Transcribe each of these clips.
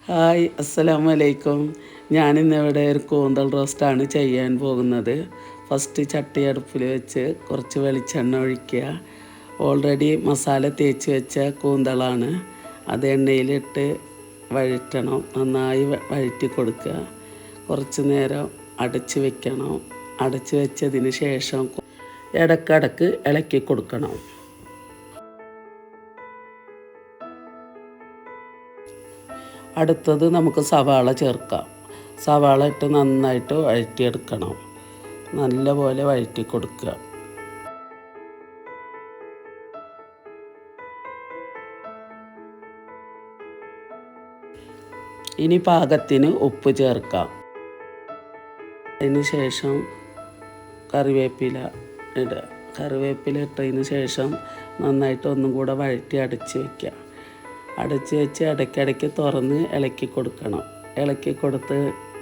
Hi, അസ്സലാമു അലൈക്കും. ഞാനിന്നിവിടെ ഒരു കൂന്തൽ റോസ്റ്റാണ് ചെയ്യാൻ പോകുന്നത്. ഫസ്റ്റ് ചട്ടി അടുപ്പിൽ വെച്ച് കുറച്ച് വെളിച്ചെണ്ണ ഒഴിക്കുക. ഓൾറെഡി മസാല തേച്ച് വെച്ച കൂന്തളാണ്. അത് എണ്ണയിലിട്ട് വഴറ്റണം. നന്നായി വഴറ്റി കൊടുക്കുക. കുറച്ച് നേരം അടച്ച് വെക്കണം. അടച്ച് വെച്ചതിന് ശേഷം ഇടയ്ക്കിടയ്ക്ക് ഇളക്കി കൊടുക്കണം. അടുത്തത് നമുക്ക് സവാള ചേർക്കാം. സവാള ഇട്ട് നന്നായിട്ട് വഴറ്റിയെടുക്കണം. നല്ലപോലെ വഴറ്റി കൊടുക്കുക. ഇനി പാകത്തിന് ഉപ്പ് ചേർക്കാം. അതിന് ശേഷം കറിവേപ്പില ഇടുക. കറിവേപ്പില ഇട്ടതിന് ശേഷം നന്നായിട്ട് ഒന്നും കൂടെ വഴറ്റി അടച്ച് വയ്ക്കുക. അടച്ച് വെച്ച് ഇടയ്ക്കിടയ്ക്ക് തുറന്ന് ഇളക്കി കൊടുക്കണം. ഇളക്കി കൊടുത്ത്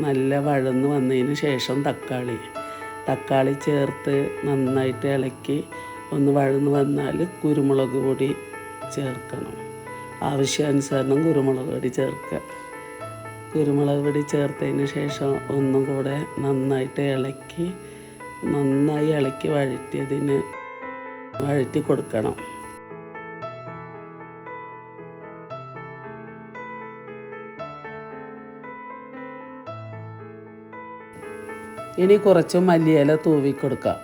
നല്ല വഴന്ന് വന്നതിന് ശേഷം തക്കാളി ചേർത്ത് നന്നായിട്ട് ഇളക്കി ഒന്ന് വഴന്ന് വന്നാൽ കുരുമുളക് പൊടി ചേർക്കണം. ആവശ്യാനുസരണം കുരുമുളക് പൊടി ചേർക്കുക. കുരുമുളക് പൊടി ചേർത്തതിന് ശേഷം ഒന്നും കൂടെ നന്നായി ഇളക്കി വഴറ്റി കൊടുക്കണം. ഇനി കുറച്ച് മല്ലിയില തൂവി കൊടുക്കാം.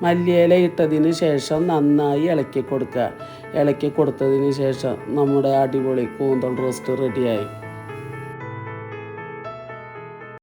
മല്ലിയില ഇട്ടതിന് ശേഷം നന്നായി ഇളക്കി കൊടുക്കുക. ഇളക്കി കൊടുത്തതിന് ശേഷം നമ്മുടെ അടിപൊളി കൂന്തൽ റോസ്റ്റ് റെഡിയായി.